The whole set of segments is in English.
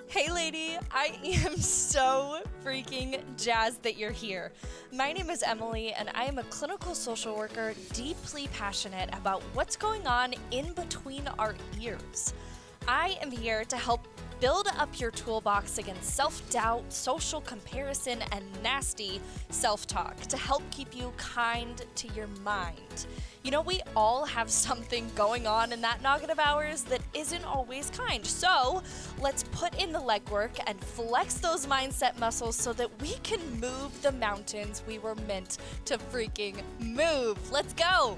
Hey lady, I am so freaking jazzed that you're here. My name is Emily, and I am a clinical social worker deeply passionate about what's going on in between our ears. I am here to help build up your toolbox against self doubt, social comparison, and nasty self talk to help keep you kind to your mind. You know, we all have something going on in that noggin of ours that isn't always kind. So let's put in the legwork and flex those mindset muscles so that we can move the mountains we were meant to freaking move. Let's go!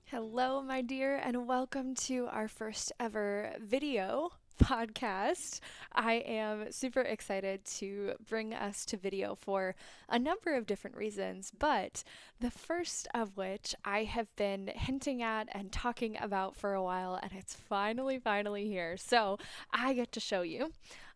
Hello, my dear, and welcome to our first ever video podcast. I am super excited to bring us to video for a number of different reasons, but the first of which I have been hinting at and talking about for a while, and it's finally here. So I get to show you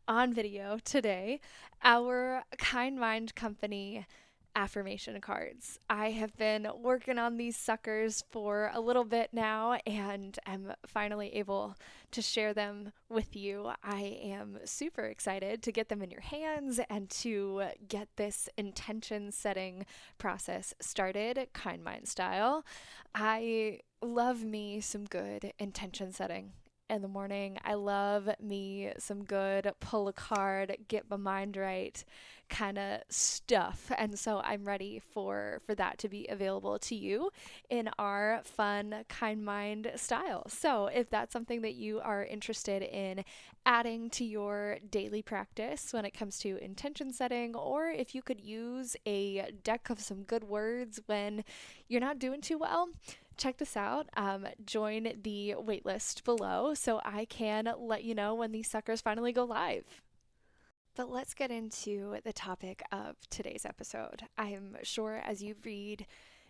on video today our Kind Mind Company affirmation cards. I have been working on these suckers for a little bit now and am finally able to share them with you. I am super excited to get them in your hands and to get this intention setting process started, Kind Mind style. I love me some good intention setting in the morning. I love me some good pull a card, get my mind right kind of stuff. And so I'm ready for that to be available to you in our fun Kind Mind style. So if that's something that you are interested in adding to your daily practice when it comes to intention setting, or if you could use a deck of some good words when you're not doing too well, check this out. Join the waitlist below so I can let you know when these suckers finally go live. But let's get into the topic of today's episode. I am sure as you read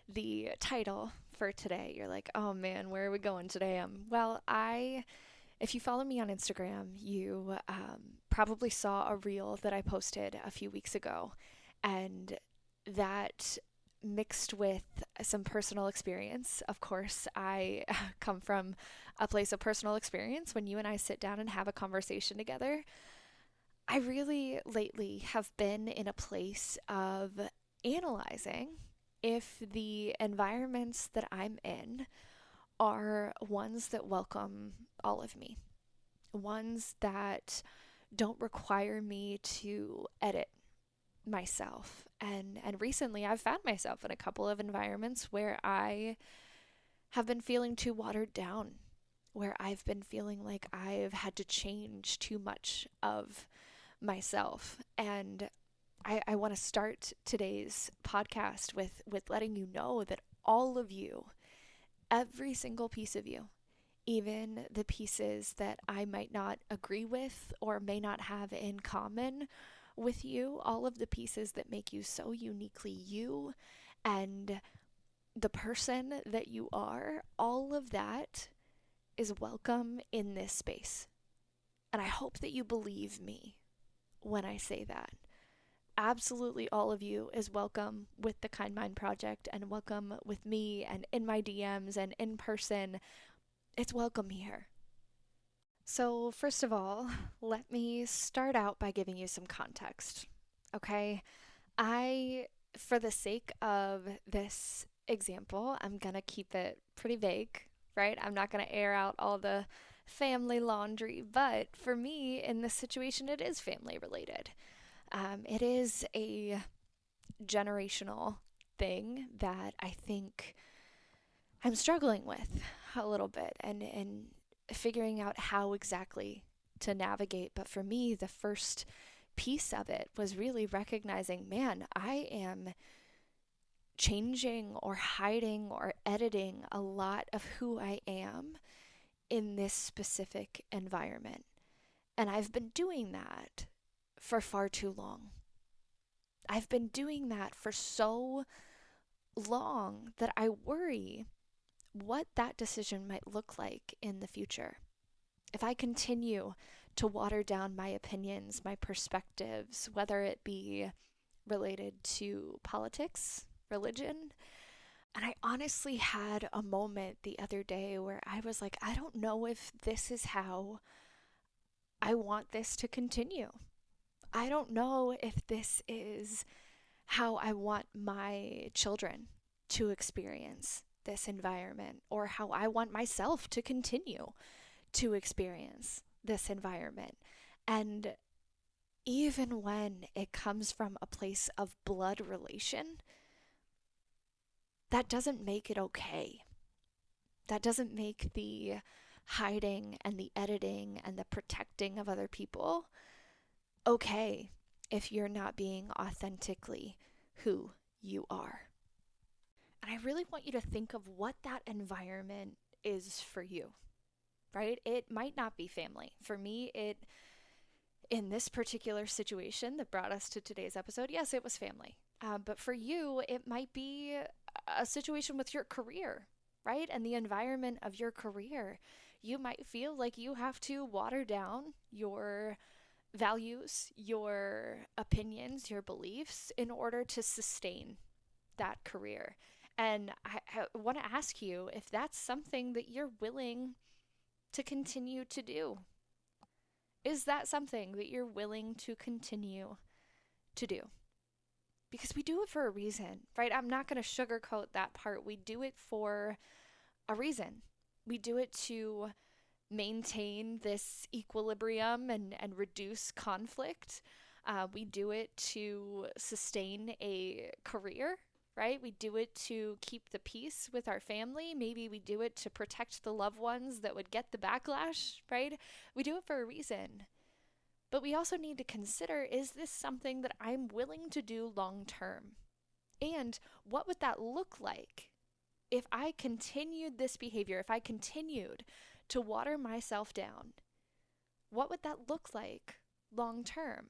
the title for today, you're like, oh man, where are we going today? If you follow me on Instagram, you probably saw a reel that I posted a few weeks ago. And that mixed with some personal experience. Of course, I come from a place of personal experience. When you and I sit down and have a conversation together, I really lately have been in a place of analyzing if the environments that I'm in are ones that welcome all of me, ones that don't require me to edit myself. And recently I've found myself in a couple of environments where I have been feeling too watered down, where I've been feeling like I've had to change too much of myself. And I want to start today's podcast with letting you know that all of you, every single piece of you, even the pieces that I might not agree with or may not have in common with you, all of the pieces that make you so uniquely you and the person that you are, all of that is welcome in this space. And I hope that you believe me when I say that. Absolutely all of you is welcome with the Kind Mind Project and welcome with me and in my DMs and in person. It's welcome here. So, first of all, let me start out by giving you some context. Okay? For the sake of this example, I'm gonna keep it pretty vague, right? I'm not gonna air out all the family laundry, but for me, in this situation, it is family related. It is a generational thing that I think I'm struggling with a little bit and figuring out how exactly to navigate. But for me, the first piece of it was really recognizing, man, I am changing or hiding or editing a lot of who I am in this specific environment. And I've been doing that for far too long. I've been doing that for so long that I worry what that decision might look like in the future. If I continue to water down my opinions, my perspectives, whether it be related to politics, religion, And I honestly had a moment the other day where I was like, I don't know if this is how I want this to continue. I don't know if this is how I want my children to experience this environment, or how I want myself to continue to experience this environment. And even when it comes from a place of blood relation, that doesn't make it okay. That doesn't make the hiding and the editing and the protecting of other people okay if you're not being authentically who you are. And I really want you to think of what that environment is for you, right? It might not be family. For me, in this particular situation that brought us to today's episode, yes, it was family. But for you, it might be a situation with your career, right? And the environment of your career. You might feel like you have to water down your values, your opinions, your beliefs in order to sustain that career. And I want to ask you if that's something that you're willing to continue to do. Is that something that you're willing to continue to do? Because we do it for a reason, right? I'm not going to sugarcoat that part. We do it for a reason. We do it to maintain this equilibrium and reduce conflict. We do it to sustain a career, right? We do it to keep the peace with our family. Maybe we do it to protect the loved ones that would get the backlash, right? We do it for a reason. But we also need to consider, is this something that I'm willing to do long term? And what would that look like if I continued this behavior, if I continued to water myself down? What would that look like long term?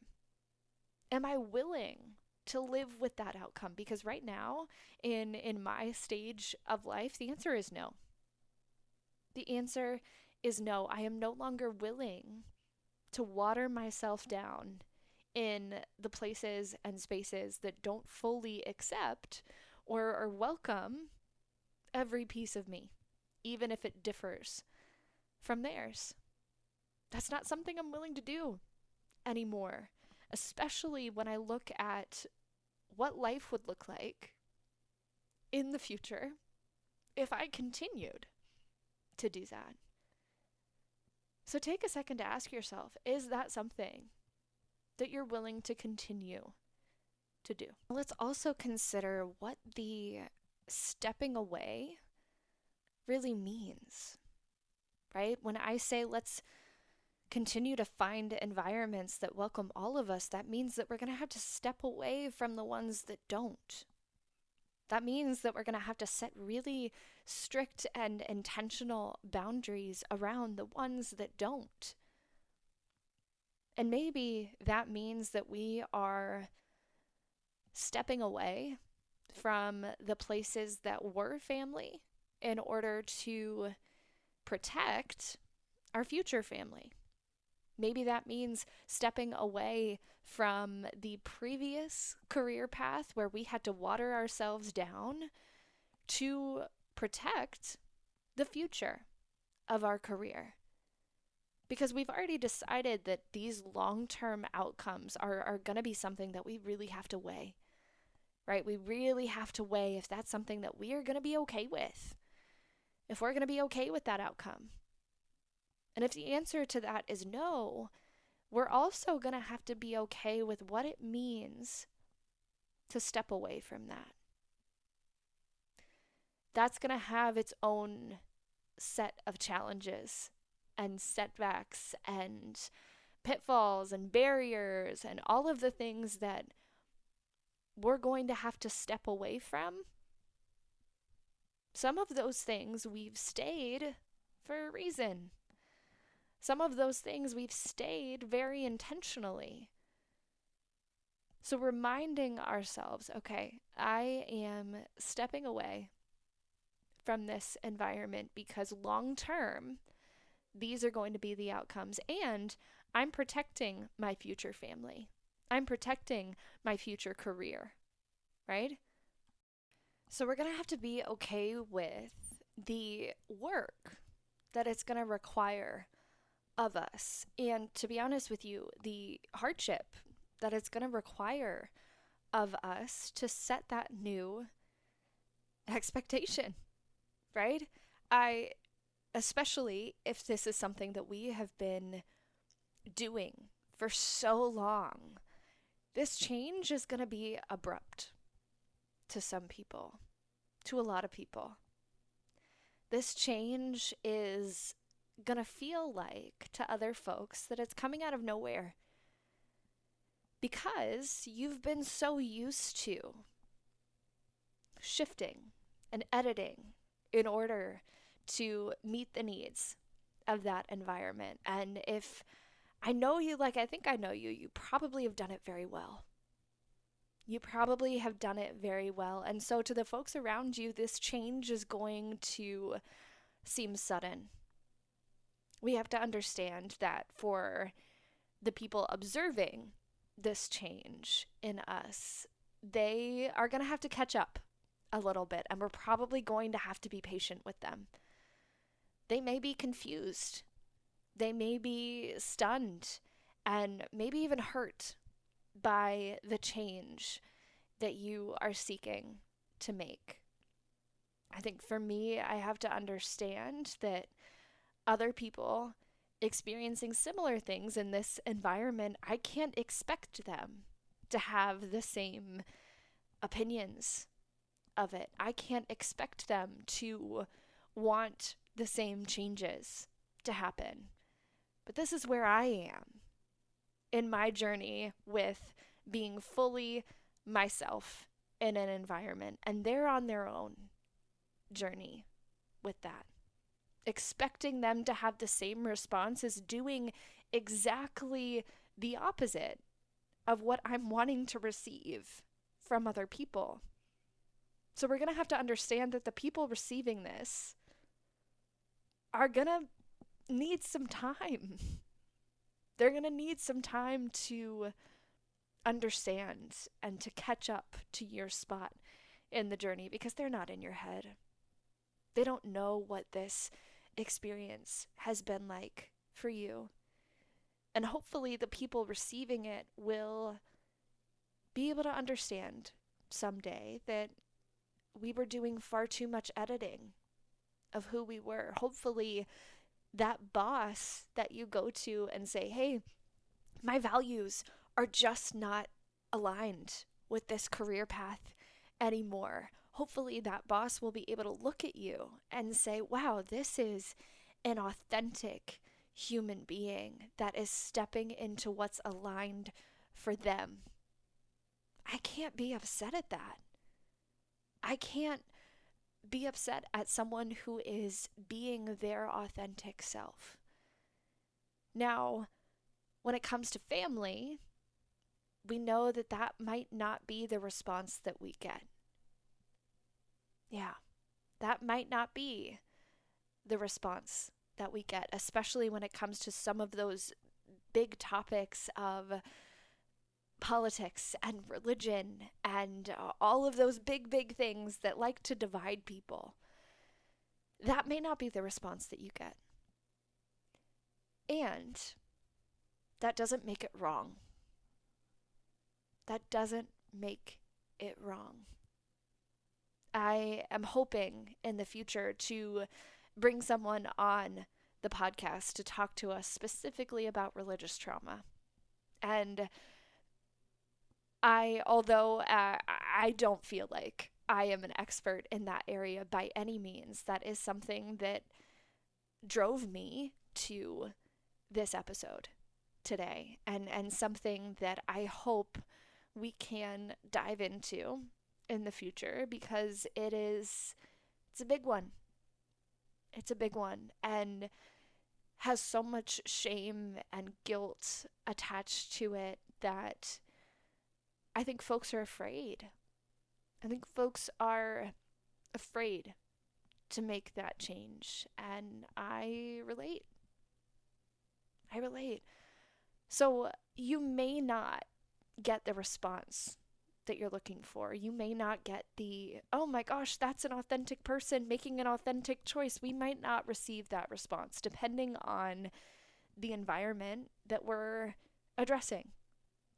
Am I willing to live with that outcome? Because right now, in my stage of life, the answer is no. The answer is no. I am no longer willing to water myself down in the places and spaces that don't fully accept or welcome every piece of me, even if it differs from theirs. That's not something I'm willing to do anymore, especially when I look at what life would look like in the future if I continued to do that. So take a second to ask yourself, is that something that you're willing to continue to do? Let's also consider what the stepping away really means, right? When I say let's continue to find environments that welcome all of us, that means that we're going to have to step away from the ones that don't. That means that we're going to have to set really strict and intentional boundaries around the ones that don't. And maybe that means that we are stepping away from the places that were family in order to protect our future family. Maybe that means stepping away from the previous career path where we had to water ourselves down to protect the future of our career. Because we've already decided that these long-term outcomes are going to be something that we really have to weigh, right? We really have to weigh if that's something that we are going to be okay with, if we're going to be okay with that outcome. And if the answer to that is no, we're also going to have to be okay with what it means to step away from that. That's going to have its own set of challenges and setbacks and pitfalls and barriers and all of the things that we're going to have to step away from. Some of those things we've stayed for a reason. Some of those things we've stayed very intentionally. So reminding ourselves, okay, I am stepping away from this environment because long term, these are going to be the outcomes, and I'm protecting my future family. I'm protecting my future career, right? So we're going to have to be okay with the work that it's going to require of us. And to be honest with you, the hardship that it's going to require of us to set that new expectation, right? I, especially if this is something that we have been doing for so long, this change is going to be abrupt to some people, to a lot of people. This change is going to feel like to other folks that it's coming out of nowhere because you've been so used to shifting and editing in order to meet the needs of that environment. And if I know you, like I think I know you, you probably have done it very well. You probably have done it very well. And so, to the folks around you, this change is going to seem sudden. We have to understand that for the people observing this change in us, they are going to have to catch up a little bit, and we're probably going to have to be patient with them. They may be confused, they may be stunned, and maybe even hurt by the change that you are seeking to make. I think for me, I have to understand that other people experiencing similar things in this environment, I can't expect them to have the same opinions of it. I can't expect them to want the same changes to happen. But this is where I am in my journey with being fully myself in an environment, and they're on their own journey with that. Expecting them to have the same response is doing exactly the opposite of what I'm wanting to receive from other people. So we're going to have to understand that the people receiving this are going to need some time. They're going to need some time to understand and to catch up to your spot in the journey because they're not in your head. They don't know what this experience has been like for you. And hopefully, the people receiving it will be able to understand someday that we were doing far too much editing of who we were. Hopefully, that boss that you go to and say, hey, my values are just not aligned with this career path anymore. Hopefully, that boss will be able to look at you and say, wow, this is an authentic human being that is stepping into what's aligned for them. I can't be upset at that. I can't be upset at someone who is being their authentic self. Now, when it comes to family, we know that that might not be the response that we get. Yeah, that might not be the response that we get, especially when it comes to some of those big topics of politics and religion and all of those big, big things that like to divide people. That may not be the response that you get. And that doesn't make it wrong. That doesn't make it wrong. I am hoping in the future to bring someone on the podcast to talk to us specifically about religious trauma. And although I don't feel like I am an expert in that area by any means, that is something that drove me to this episode today, and something that I hope we can dive into in the future because it's a big one. It's a big one and has so much shame and guilt attached to it that I think folks are afraid. I think folks are afraid to make that change. And I relate. I relate. So you may not get the response that you're looking for. You may not get the, oh my gosh, that's an authentic person making an authentic choice. We might not receive that response depending on the environment that we're addressing,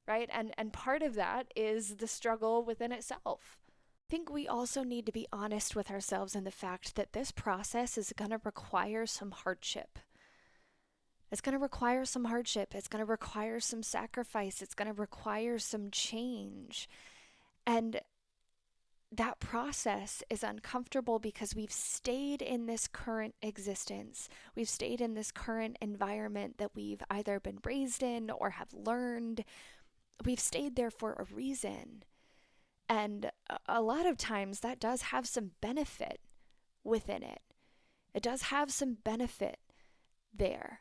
right? And part of that is the struggle within itself. I think we also need to be honest with ourselves in the fact that this process is going to require some hardship. It's going to require some hardship. It's going to require some sacrifice. It's going to require some change. And that process is uncomfortable because we've stayed in this current existence. We've stayed in this current environment that we've either been raised in or have learned. We've stayed there for a reason. And a lot of times that does have some benefit within it. It does have some benefit there.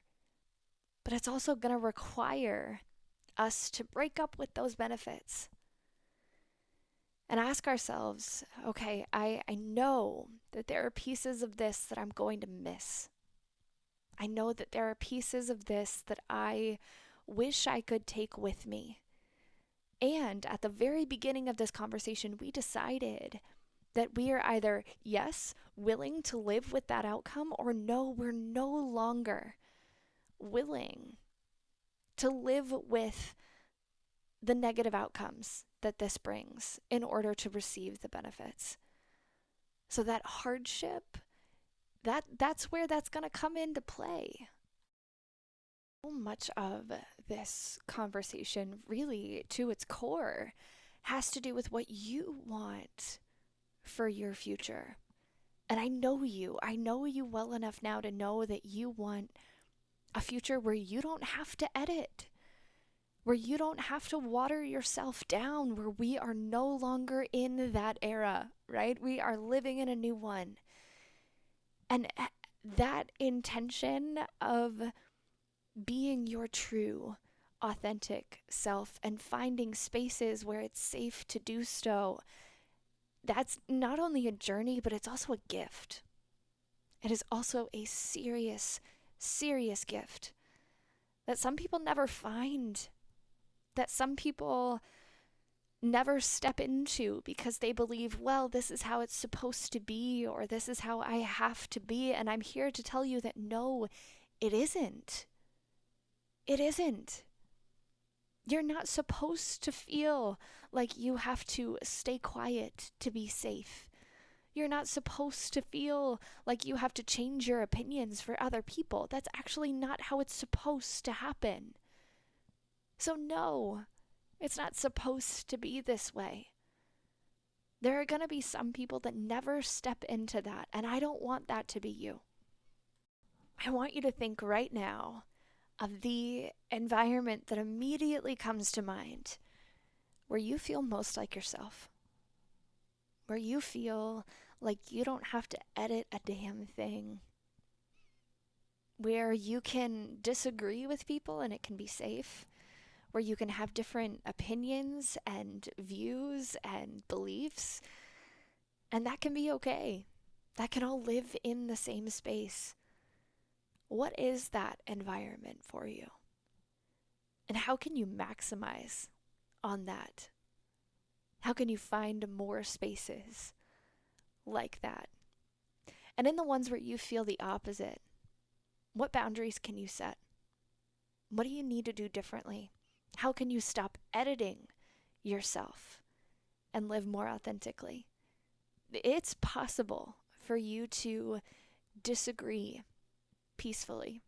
But it's also going to require us to break up with those benefits and ask ourselves, okay, I know that there are pieces of this that I'm going to miss. I know that there are pieces of this that I wish I could take with me. And at the very beginning of this conversation, we decided that we are either, yes, willing to live with that outcome, or no, we're no longer willing to live with the negative outcomes that this brings in order to receive the benefits. So that hardship, that's where that's going to come into play. So much of this conversation, really to its core, has to do with what you want for your future. And I know you well enough now to know that you want a future where you don't have to edit, where you don't have to water yourself down, where we are no longer in that era, right? We are living in a new one. And that intention of being your true, authentic self and finding spaces where it's safe to do so, that's not only a journey, but it's also a gift. It is also a serious gift that some people never find, that some people never step into because they believe, well, this is how it's supposed to be, or this is how I have to be. And I'm here to tell you that no, it isn't. It isn't. You're not supposed to feel like you have to stay quiet to be safe. You're not supposed to feel like you have to change your opinions for other people. That's actually not how it's supposed to happen. So no, it's not supposed to be this way. There are going to be some people that never step into that, and I don't want that to be you. I want you to think right now of the environment that immediately comes to mind where you feel most like yourself, where you feel like you don't have to edit a damn thing, where you can disagree with people and it can be safe, where you can have different opinions and views and beliefs, and that can be okay. That can all live in the same space. What is that environment for you? And how can you maximize on that? How can you find more spaces like that? And in the ones where you feel the opposite, what boundaries can you set? What do you need to do differently? How can you stop editing yourself and live more authentically? It's possible for you to disagree peacefully.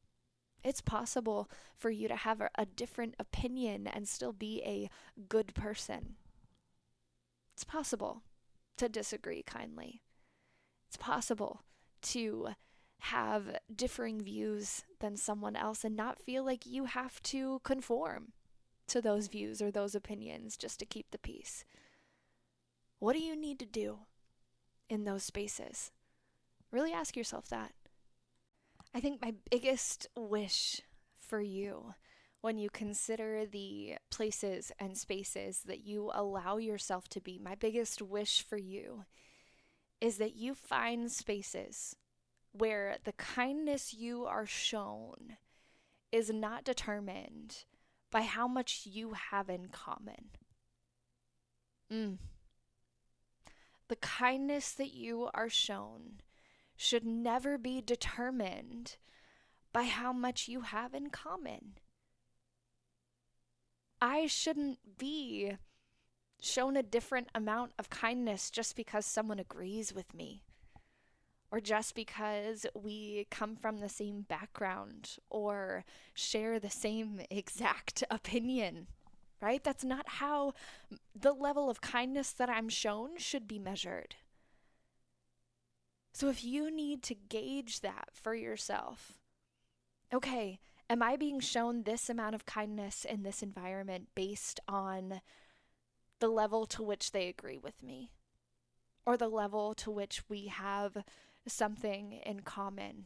It's possible for you to have a different opinion and still be a good person. It's possible to disagree kindly. It's possible to have differing views than someone else and not feel like you have to conform to those views or those opinions just to keep the peace. What do you need to do in those spaces? Really ask yourself that. I think my biggest wish for you when you consider the places and spaces that you allow yourself to be, my biggest wish for you is that you find spaces where the kindness you are shown is not determined by how much you have in common. Mm. The kindness that you are shown should never be determined by how much you have in common. I shouldn't be shown a different amount of kindness just because someone agrees with me, or just because we come from the same background or share the same exact opinion, right? That's not how the level of kindness that I'm shown should be measured. So if you need to gauge that for yourself, okay, am I being shown this amount of kindness in this environment based on the level to which they agree with me, or the level to which we have something in common?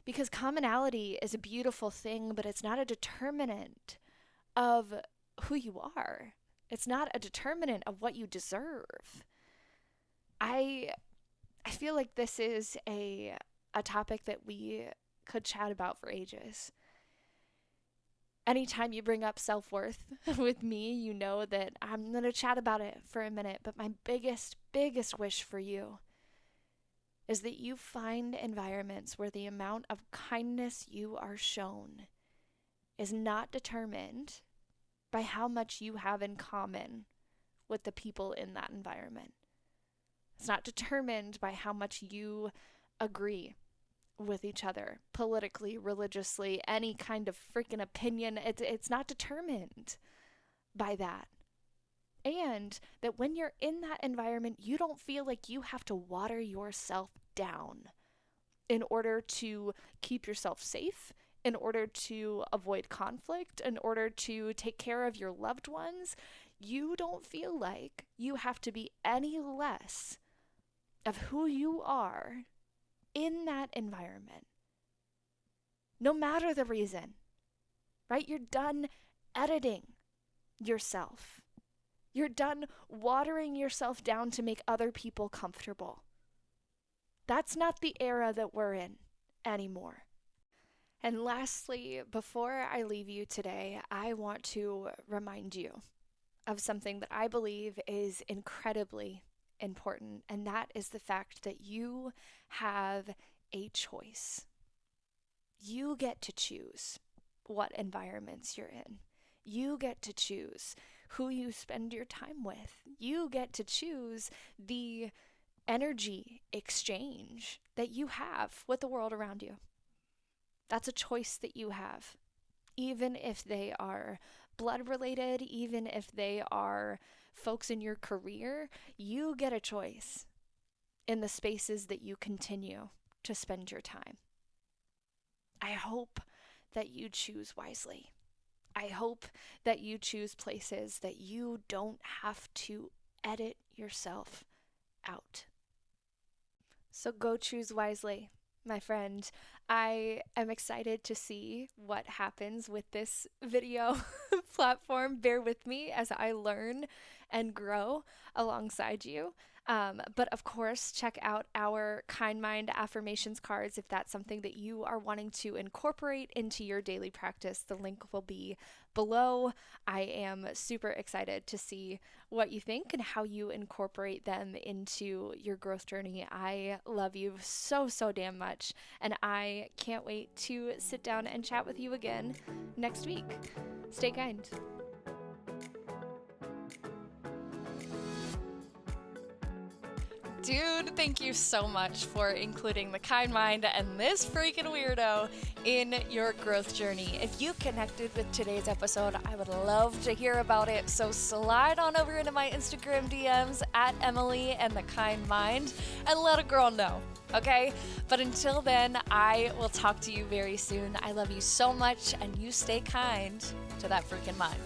Because commonality is a beautiful thing, but it's not a determinant of who you are. It's not a determinant of what you deserve. I feel like this is a topic that we could chat about for ages. Anytime you bring up self-worth with me, you know that I'm going to chat about it for a minute. But my biggest wish for you is that you find environments where the amount of kindness you are shown is not determined by how much you have in common with the people in that environment. It's not determined by how much you agree with each other politically, religiously, any kind of freaking opinion. It's not determined by that. And that when you're in that environment, you don't feel like you have to water yourself down in order to keep yourself safe, in order to avoid conflict, in order to take care of your loved ones. You don't feel like you have to be any less of who you are in that environment, no matter the reason, right? You're done editing yourself. You're done watering yourself down to make other people comfortable. That's not the era that we're in anymore. And lastly, before I leave you today, I want to remind you of something that I believe is incredibly important, and that is the fact that you have a choice. You get to choose what environments you're in. You get to choose who you spend your time with. You get to choose the energy exchange that you have with the world around you. That's a choice that you have. Even if they are blood related, even if they are folks in your career, you get a choice in the spaces that you continue to spend your time. I hope that you choose wisely. I hope that you choose places that you don't have to edit yourself out. So go choose wisely, my friend. I am excited to see what happens with this video platform. Bear with me as I learn and grow alongside you. But of course, check out our Kind Mind affirmations cards if that's something that you are wanting to incorporate into your daily practice. The link will be below. I am super excited to see what you think and how you incorporate them into your growth journey. I love you so damn much, and I can't wait to sit down and chat with you again next week. Stay kind. Dude, thank you so much for including the Kind Mind and this freaking weirdo in your growth journey. If you connected with today's episode, I would love to hear about it. So slide on over into my Instagram DMs at Emily and the Kind Mind and let a girl know, okay? But until then, I will talk to you very soon. I love you so much, and you stay kind to that freaking mind.